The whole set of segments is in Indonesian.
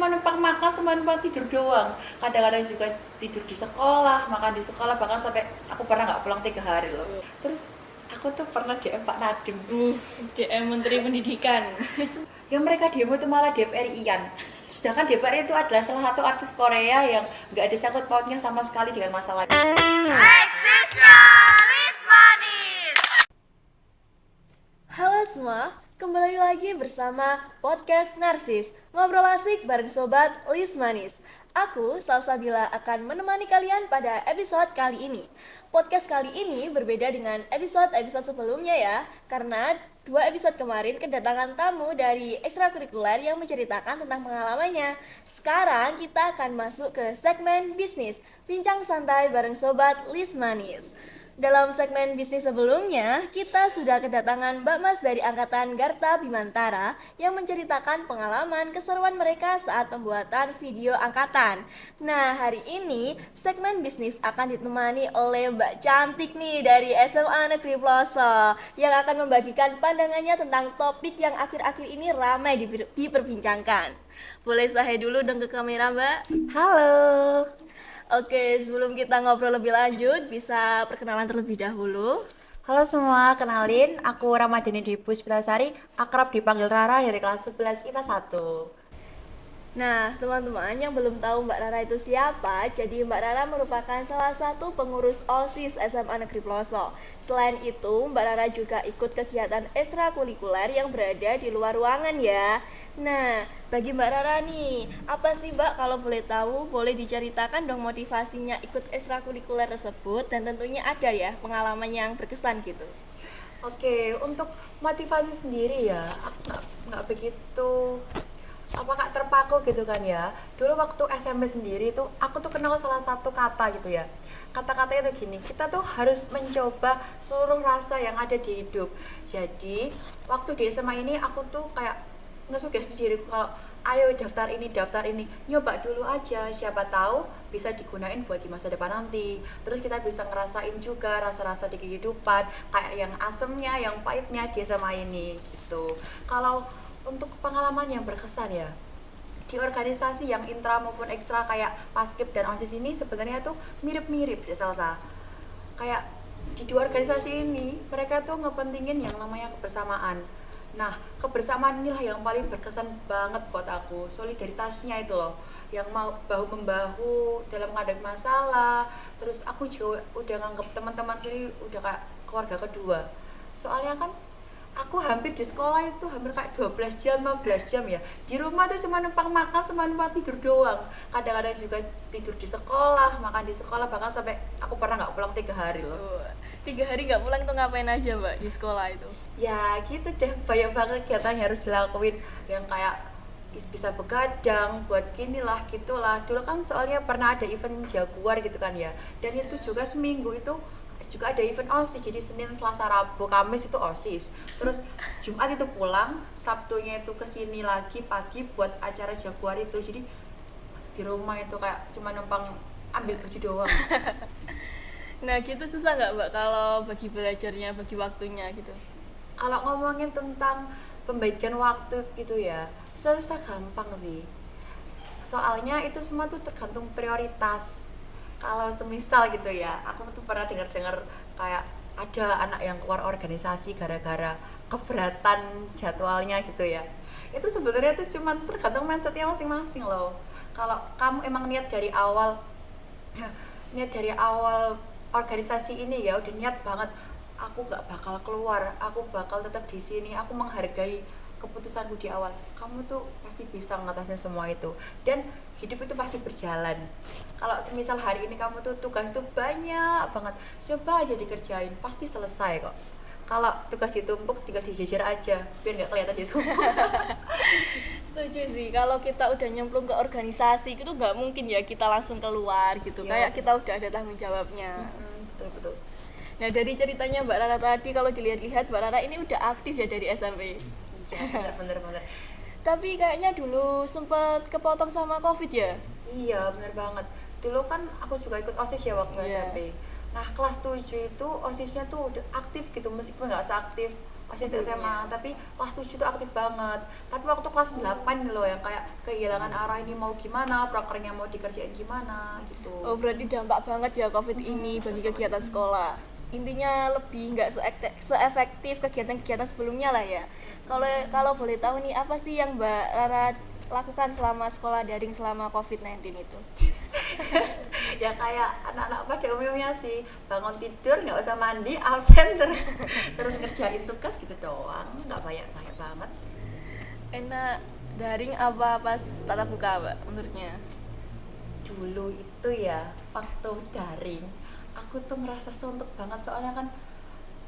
cuma numpang makan sama numpang tidur doang. Kadang-kadang juga tidur di sekolah, makan di sekolah, bahkan sampai aku pernah nggak pulang 3 hari loh. Terus aku tuh pernah DM Pak Nadiem. DM Menteri Pendidikan. Yang mereka demo itu malah DPR Ian. Sedangkan DPR itu adalah salah satu artis Korea yang nggak ada sangkut pautnya sama sekali dengan masalah ini. Halo semua, kembali lagi bersama Podcast Narsis, ngobrol asik bareng Sobat Lis Manis. Aku, Salsabila, akan menemani kalian pada episode kali ini. Podcast kali ini berbeda dengan episode-episode sebelumnya ya, karena 2 episode kemarin kedatangan tamu dari ekstrakurikuler yang menceritakan tentang pengalamannya. Sekarang kita akan masuk ke segmen bisnis, bincang santai bareng Sobat Lis Manis. Dalam segmen bisnis sebelumnya, kita sudah kedatangan Mbak Mas dari Angkatan Garta Bimantara yang menceritakan pengalaman keseruan mereka saat pembuatan video angkatan. Nah, hari ini segmen bisnis akan ditemani oleh Mbak Cantik nih dari SMA Negeri Ploso yang akan membagikan pandangannya tentang topik yang akhir-akhir ini ramai diperbincangkan. Boleh saya dulu dong ke kamera, Mbak? Halo. Oke, sebelum kita ngobrol lebih lanjut, bisa perkenalan terlebih dahulu. Halo semua, kenalin aku Ramadhani Dwi Puspitasari, akrab dipanggil Rara dari kelas 11 IPA 1. Nah, teman-teman yang belum tahu Mbak Rara itu siapa, jadi Mbak Rara merupakan salah satu pengurus OSIS SMA Negeri Ploso. Selain itu, Mbak Rara juga ikut kegiatan ekstrakurikuler yang berada di luar ruangan ya. Nah, bagi Mbak Rara nih, apa sih Mbak kalau boleh tahu, boleh diceritakan dong motivasinya ikut ekstrakurikuler tersebut dan tentunya ada ya pengalaman yang berkesan gitu. Oke, untuk motivasi sendiri ya, aku nggak begitu apakah terpaku gitu kan ya. Dulu waktu SMP sendiri tuh aku tuh kenal salah satu kata gitu ya. Kata-katanya tuh gini, kita tuh harus mencoba seluruh rasa yang ada di hidup. Jadi waktu di SMA ini aku tuh kayak ngesugesti diriku kalau ayo daftar ini, nyoba dulu aja, siapa tahu bisa digunain buat di masa depan nanti. Terus kita bisa ngerasain juga rasa-rasa di kehidupan, kayak yang asemnya, yang pahitnya di SMA ini gitu. Kalau untuk pengalaman yang berkesan ya, di organisasi yang intra maupun ekstra kayak Paskib dan OSIS ini sebenarnya tuh mirip-mirip ya Salsa. Kayak di 2 organisasi ini mereka tuh ngepentingin yang namanya kebersamaan. Nah, kebersamaan inilah yang paling berkesan banget buat aku. Solidaritasnya itu loh, yang mau bahu-membahu dalam menghadapi masalah. Terus aku juga udah nganggep teman-teman ini udah kayak keluarga kedua. Soalnya kan aku hampir di sekolah itu hampir kayak 12 jam, 15 jam ya. Di rumah tuh cuma numpang makan sama numpang tidur doang. Kadang-kadang juga tidur di sekolah, makan di sekolah, bahkan sampai aku pernah nggak pulang 3 hari loh. 3 hari nggak pulang tuh ngapain aja Mbak di sekolah itu? Ya gitu deh, banyak banget kegiatan yang harus dilakuin. Yang kayak bisa begadang, buat gini lah, gitulah. Dulu kan soalnya pernah ada event Jaguar gitu kan ya. Dan itu juga seminggu itu juga ada event OSIS, jadi Senin, Selasa, Rabu, Kamis itu OSIS. Terus Jumat itu pulang, Sabtunya itu kesini lagi pagi buat acara Jaguar itu. Jadi di rumah itu kayak cuma numpang ambil baju doang. Nah gitu susah nggak Mbak kalau bagi belajarnya, bagi waktunya gitu? Kalau ngomongin tentang pembagian waktu gitu ya, susah gampang sih. Soalnya itu semua tuh tergantung prioritas. Kalau semisal gitu ya, aku tuh pernah dengar-dengar kayak ada anak yang keluar organisasi gara-gara keberatan jadwalnya gitu ya. Itu sebenarnya tuh cuma tergantung mindsetnya masing-masing loh. Kalau kamu emang niat dari awal organisasi ini ya udah niat banget, aku nggak bakal keluar, aku bakal tetap di sini, aku menghargai keputusanku di awal, kamu tuh pasti bisa ngatasin semua itu, dan hidup itu pasti berjalan. Kalau semisal hari ini kamu tuh tugas tuh banyak banget, coba aja dikerjain, pasti selesai kok. Kalau tugas ditumpuk tinggal dijejer aja biar nggak kelihatan ditumpuk. Setuju sih, kalau kita udah nyemplung ke organisasi itu nggak mungkin ya kita langsung keluar gitu, kayak kita udah ada tanggung jawabnya. Betul. Nah dari ceritanya Mbak Rara tadi, kalau dilihat-lihat Mbak Rara ini udah aktif ya dari SMP. Iya, bener. Tapi kayaknya dulu sempet kepotong sama COVID ya? Iya, bener banget. Dulu kan aku juga ikut OSIS ya waktu SMP. Nah, kelas 7 itu OSISnya tuh udah aktif gitu, meskipun nggak seaktif OSIS SMA, tapi kelas 7 tuh aktif banget. Tapi waktu kelas 8 nih loh yang kayak kehilangan arah, ini mau gimana, prokernya mau dikerjain gimana gitu. Oh, berarti dampak banget ya COVID ini bagi kegiatan sekolah. Intinya lebih nggak seefektif kegiatan-kegiatan sebelumnya lah ya. Kalau boleh tahu nih, apa sih yang Mbak Rara lakukan selama sekolah daring selama COVID-19 itu? Ya kayak anak-anak pada umumnya sih, bangun tidur nggak usah mandi, absen terus ngerjain tugas gitu doang, nggak banyak banget. Enak daring apa pas tatap muka, Mbak, menurutnya? Dulu itu ya waktu daring aku tuh ngerasa suntuk banget, soalnya kan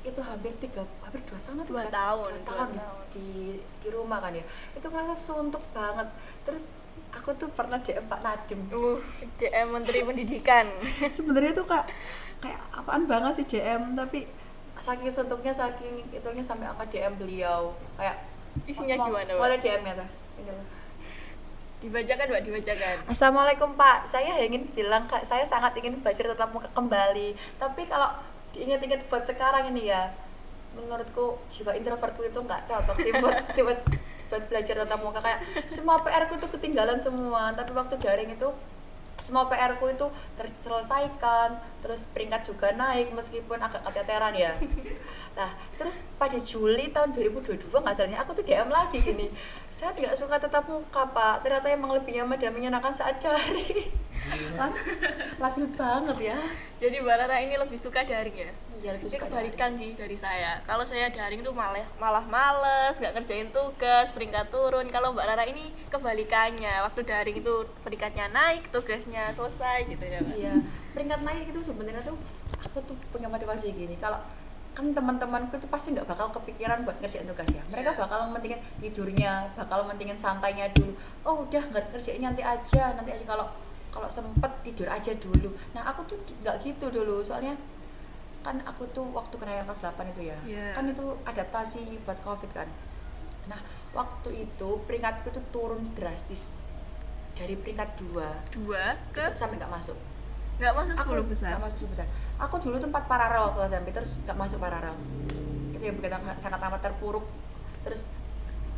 itu hampir 2 tahun atau 2 tiga- tahun, 2 tahun 2 tahun. di rumah kan ya, itu ngerasa suntuk banget. Terus aku tuh pernah DM Pak Nadiem. DM Menteri Pendidikan. Sebenarnya tuh kayak apaan banget sih DM, tapi saking suntuknya, saking itunya sampai angkat DM beliau kayak Isinya gimana, Mbak? boleh DM-nya tuh ini loh. Dibacakan, Mbak, dibacakan. Assalamualaikum Pak, saya ingin bilang Kak, saya sangat ingin belajar tatap muka kembali. Tapi kalau diingat-ingat buat sekarang ini ya, menurutku jiwa introvertku itu nggak cocok sih buat belajar tatap muka. Kayak semua PR-ku tuh ketinggalan semua. Tapi waktu daring itu semua PR-ku itu terselesaikan, terus peringkat juga naik meskipun agak keteteran ya. Nah, terus pada Juli tahun 2022 nggak salahnya aku tuh DM lagi gini, saya tidak suka tatap muka Pak, ternyata emang lebih nyaman dan menyenangkan saat daring. Labil banget ya. Jadi Mbak Rara ini lebih suka daring ya? Iya, lebih Ini suka kebalikan sih dari saya. Kalau saya daring tuh malah males, nggak ngerjain tugas, peringkat turun. Kalau Mbak Rara ini kebalikannya. Waktu daring itu peringkatnya naik, tugasnya selesai gitu ya, Mbak. Iya, peringkat naik itu sebenarnya tuh aku tuh punya motivasi gini. Kalau kan teman-temanku tuh pasti nggak bakal kepikiran buat ngerjain tugas ya. Mereka bakal mentingin tidurnya, bakal mentingin santainya dulu. Oh udah nggak ngerjain nanti aja kalau sempet tidur aja dulu. Nah aku tuh nggak gitu dulu, soalnya kan aku tuh waktu kena yang kelas 8 itu ya, Iya. kan itu adaptasi buat COVID kan. Nah waktu itu peringkatku tuh turun drastis dari peringkat 2 2 ke sampai nggak masuk. nggak masuk 10 Aku besar. nggak masuk 10 besar. Aku dulu tempat paralel waktu SMP, terus nggak masuk paralel. Itu yang bikin aku sangat amat terpuruk. Terus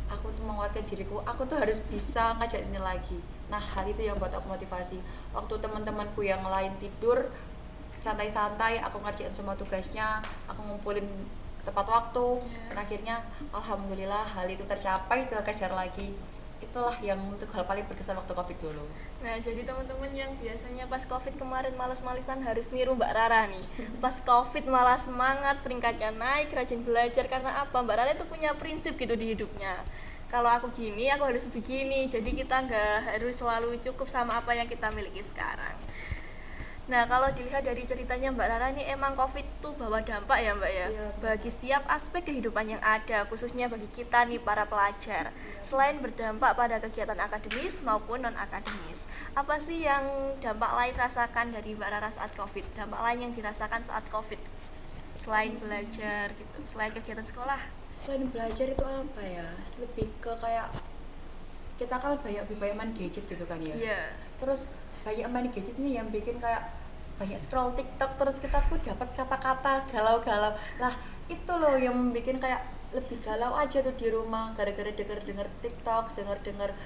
aku tuh menguatkan diriku, aku tuh harus bisa ngajar ini lagi. Nah hal itu yang buat aku motivasi. Waktu teman-temanku yang lain tidur santai-santai, aku ngerjain semua tugasnya, aku ngumpulin tepat waktu, dan akhirnya alhamdulillah hal itu tercapai, terkejar lagi. Itulah yang untuk hal paling berkesan waktu COVID dulu. Nah, jadi teman-teman yang biasanya pas COVID kemarin malas-malisan harus niru Mbak Rara nih. Pas COVID malah semangat, peringkatnya naik, rajin belajar. Karena apa? Mbak Rara itu punya prinsip gitu di hidupnya. Kalau aku gini, aku harus begini. Jadi kita nggak harus selalu cukup sama apa yang kita miliki sekarang. Nah, kalau dilihat dari ceritanya Mbak Rara ini emang COVID tuh bawa dampak ya Mbak ya, Iya, bagi setiap aspek kehidupan yang ada, khususnya bagi kita nih para pelajar. Selain berdampak pada kegiatan akademis maupun non-akademis, apa sih yang dampak lain rasakan dari Mbak Rara saat COVID? Dampak lain yang dirasakan saat COVID? Selain belajar gitu, selain kegiatan sekolah? Selain belajar itu apa ya? Lebih ke kayak kita kan lebih banyak main gadget gitu kan ya. Iya. Terus banyak main gadget nih yang bikin kayak banyak scroll TikTok, terus kita tuh dapat kata-kata galau-galau. Lah itu loh yang bikin kayak lebih galau aja tuh di rumah gara-gara denger TikTok, denger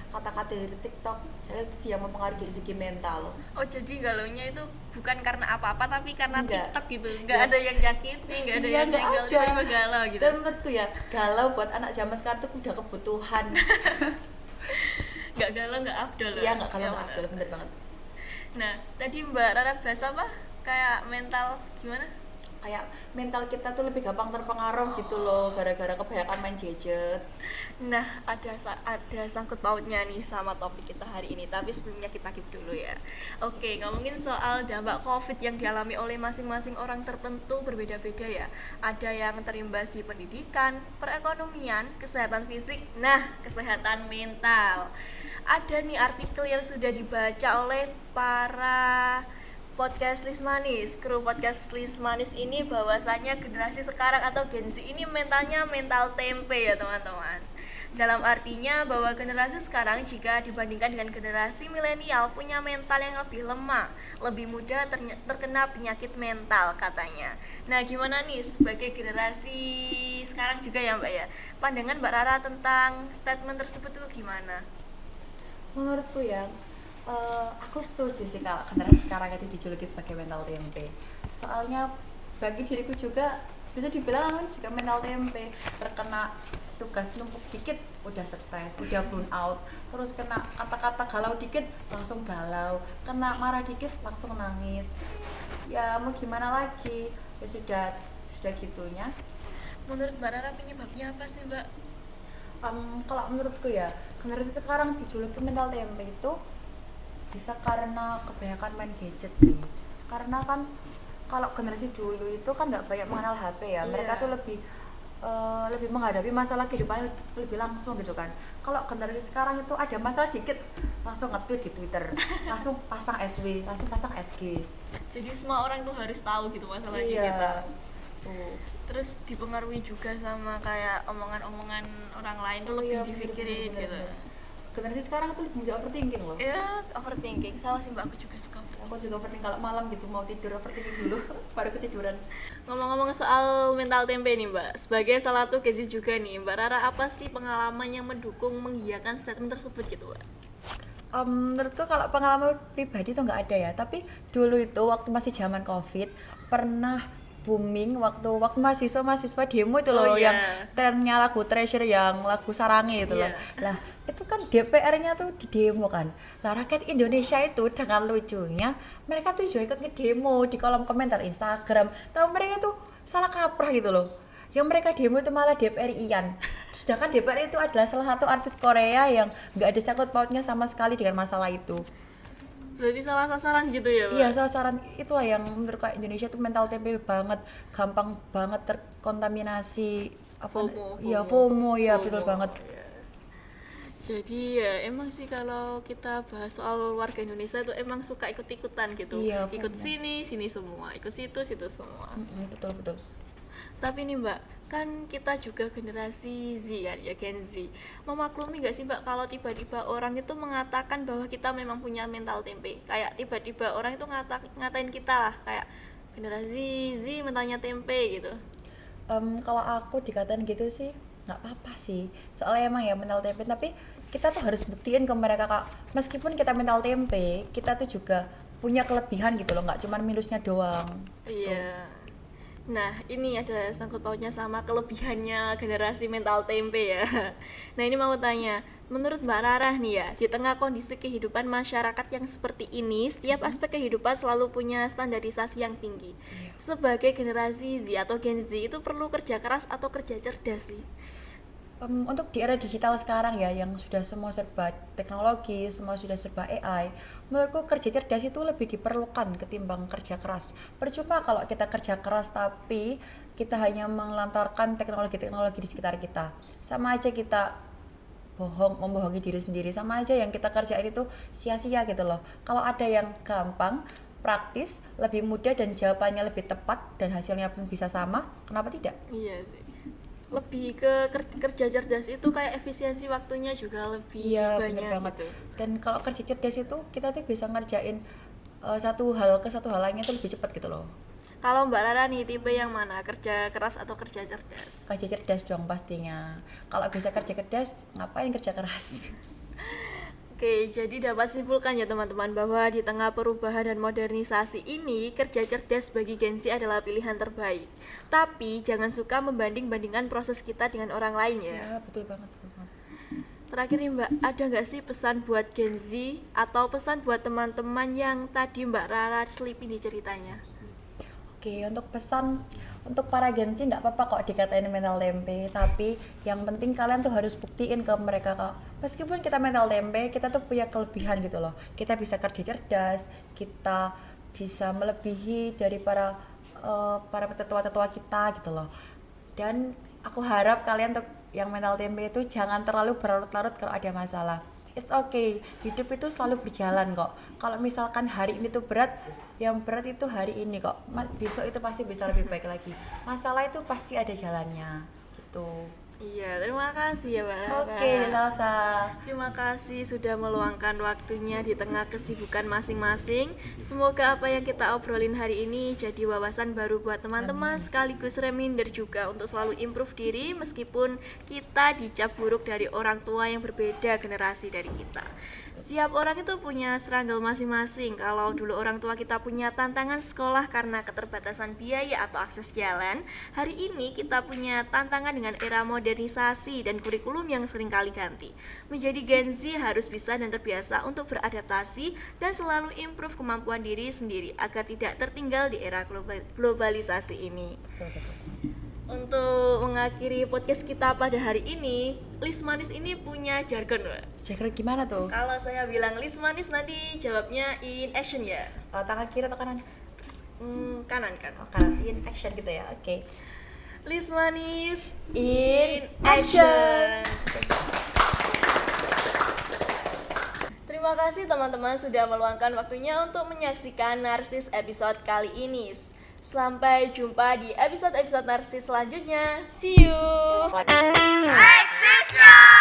kata-kata dari TikTok. Saya itu sih yang mempengaruhi dari segi mental. Oh, jadi galaunya itu bukan karena apa-apa tapi karena Enggak. TikTok gitu. Enggak Ya. ada yang nyakiti, enggak ada Iya, yang nggak nyenggol, ada. tiba-tiba galau gitu. Dan menurutku ya galau buat anak zaman sekarang tuh udah kebutuhan. Enggak galau, enggak afdol. Iya nggak kalau Ya, nggak benar. Abdul, bener banget. Nah, tadi Mbak Rara bahas apa? Kayak mental gimana? Kayak mental kita tuh lebih gampang terpengaruh gitu loh gara-gara kebanyakan main gadget. Nah, ada sangkut pautnya nih sama topik kita hari ini. Tapi sebelumnya kita keep dulu ya. Oke, ngomongin soal dampak COVID yang dialami oleh masing-masing orang tertentu berbeda-beda ya. Ada yang terimbas di pendidikan, perekonomian, kesehatan fisik, nah kesehatan mental. Ada nih artikel yang sudah dibaca oleh para podcast Lismanis, kru podcast Lismanis ini bahwasanya generasi sekarang atau Gen Z ini mentalnya mental tempe ya teman-teman. Dalam artinya bahwa generasi sekarang jika dibandingkan dengan generasi milenial punya mental yang lebih lemah, lebih mudah terkena penyakit mental katanya. Nah, gimana nih sebagai generasi sekarang juga ya Mbak ya, pandangan Mbak Rara tentang statement tersebut tuh gimana? Menurutku ya, aku setuju sih kalau generasi sekarang itu dijuluki sebagai mental tempe. Soalnya bagi diriku juga bisa dibilang aku juga mental tempe, terkena tugas numpuk sedikit udah stres, udah burn out, terus kena kata-kata galau dikit langsung galau, kena marah dikit langsung nangis. Ya mau gimana lagi, ya sudah gitunya. Menurut Mbak Rara penyebabnya apa sih Mbak? Kalau menurutku ya, generasi sekarang dijuluki mental tempe itu bisa karena kebanyakan main gadget sih. Karena kan kalau generasi dulu itu kan nggak banyak mengenal HP ya, mereka tuh lebih menghadapi masalah kehidupannya lebih langsung gitu kan. Kalau generasi sekarang itu ada masalah dikit langsung nge-tweet di Twitter, langsung pasang SW, langsung pasang SG. Jadi semua orang tuh harus tahu gitu masalahnya kita. Tuh. Terus dipengaruhi juga sama kayak omongan-omongan orang lain tuh lebih dipikirin bener, gitu. Generasi sekarang itu lebih overthinking loh. Ya, overthinking. Sama sih Mbak, aku juga suka overthinking. Aku juga overthinking kalau malam gitu mau tidur overthinking dulu baru ketiduran. Ngomong-ngomong soal mental tempe nih Mbak, sebagai salah satu Gen Z juga nih, Mbak Rara apa sih pengalaman yang mendukung mengiyakan statement tersebut gitu Mbak? Menurutku kalau pengalaman pribadi itu nggak ada ya, tapi dulu itu waktu masih zaman COVID pernah booming waktu mahasiswa demo itu loh, yang trennya lagu Treasure yang lagu Sarange itu loh. Lah itu kan DPR-nya tuh di demo kan. Lah rakyat Indonesia itu dengan lucunya mereka tuh juga ikut ngedemo di kolom komentar Instagram. Tahu mereka tuh salah kaprah gitu loh. Yang mereka demo itu malah DPR-ian. Sedangkan DPR itu adalah salah satu artis Korea yang nggak ada sangkut pautnya sama sekali dengan masalah itu. Berarti salah sasaran gitu ya Mbak? Iya, sasaran itulah yang menurut Indonesia tuh mental tempe banget, gampang banget terkontaminasi FOMO. Iya, FOMO ya, betul banget. Jadi ya emang sih kalau kita bahas soal warga Indonesia tuh emang suka ikut-ikutan gitu. Iya, ikut bener. sini semua, ikut situ semua. Betul. Tapi nih Mbak, kan kita juga generasi Z kan ya, Gen Z. Memaklumi gak sih Mbak kalau tiba-tiba orang itu mengatakan bahwa kita memang punya mental tempe? Kayak tiba-tiba orang itu ngatain kita lah, kayak generasi Z mentalnya tempe gitu. Kalau aku dikatain gitu sih nggak apa-apa sih, soalnya emang ya mental tempe, tapi kita tuh harus buktiin ke mereka kak, meskipun kita mental tempe, kita tuh juga punya kelebihan gitu loh, nggak cuma minusnya doang. Iya. Nah, ini ada sangkut pautnya sama kelebihannya generasi mental tempe ya. Nah, ini mau tanya, menurut Mbak Rara nih ya, di tengah kondisi kehidupan masyarakat yang seperti ini, setiap aspek kehidupan selalu punya standarisasi yang tinggi. Sebagai generasi Z atau Gen Z itu perlu kerja keras atau kerja cerdas sih? Untuk di era digital sekarang ya, yang sudah semua serba teknologi, semua sudah serba AI, menurutku kerja cerdas itu lebih diperlukan ketimbang kerja keras. Percuma kalau kita kerja keras tapi kita hanya melantarkan teknologi-teknologi di sekitar kita. Sama aja kita membohongi diri sendiri, sama aja yang kita kerjain itu sia-sia gitu loh. Kalau ada yang gampang, praktis, lebih mudah dan jawabannya lebih tepat dan hasilnya pun bisa sama, kenapa tidak? Iya sih. Lebih ke kerja cerdas itu kayak efisiensi waktunya juga lebih banyak banget. gitu. Dan kalau kerja cerdas itu kita tuh bisa ngerjain satu hal ke satu hal lainnya tuh lebih cepat gitu loh. Kalau Mbak Rara nih tipe yang mana? Kerja keras atau kerja cerdas? Kerja cerdas dong pastinya. Kalau bisa kerja cerdas, ngapain kerja keras? Oke, jadi dapat simpulkan ya teman-teman bahwa di tengah perubahan dan modernisasi ini, kerja cerdas bagi Gen Z adalah pilihan terbaik. Tapi jangan suka membanding-bandingkan proses kita dengan orang lain ya. Ya, betul banget. Terakhir nih Mbak, ada nggak sih pesan buat Gen Z atau pesan buat teman-teman yang tadi Mbak Rara selipin di ceritanya? Oke, untuk pesan untuk para Gen Z nggak apa-apa kok dikatain mental tempe, tapi yang penting kalian tuh harus buktiin ke mereka kok, meskipun kita mental tempe, kita tuh punya kelebihan gitu loh. Kita bisa kerja cerdas, kita bisa melebihi dari para tetua-tetua kita gitu loh. Dan aku harap kalian untuk yang mental tempe itu jangan terlalu berlarut-larut kalau ada masalah. It's okay, hidup itu selalu berjalan kok. Kalau misalkan hari ini tuh berat, yang berat itu hari ini kok. Besok itu pasti bisa lebih baik lagi. Masalah itu pasti ada jalannya, gitu. Iya, terima kasih ya Mbak Rara. Oke, Salsa. Terima kasih sudah meluangkan waktunya di tengah kesibukan masing-masing. Semoga apa yang kita obrolin hari ini jadi wawasan baru buat teman-teman, sekaligus reminder juga untuk selalu improve diri meskipun kita dicap buruk dari orang tua yang berbeda generasi dari kita. Setiap orang itu punya struggle masing-masing. Kalau dulu orang tua kita punya tantangan sekolah karena keterbatasan biaya atau akses jalan, hari ini kita punya tantangan dengan era modernisasi dan kurikulum yang sering kali ganti. Menjadi Gen Z harus bisa dan terbiasa untuk beradaptasi dan selalu improve kemampuan diri sendiri agar tidak tertinggal di era globalisasi ini. Untuk mengakhiri podcast kita pada hari ini, Lis Manis ini punya jargon, Mbak. Jargon gimana tuh? Kalau saya bilang Lis Manis, nanti jawabnya in action ya. Tangan kiri atau kanan? Terus kanan kan. Oh, kanan. In action gitu ya. Oke. Lis Manis In action. Terima kasih teman-teman sudah meluangkan waktunya untuk menyaksikan Narsis episode kali ini. Sampai jumpa di episode-episode Narsis selanjutnya. See you. Narcissus!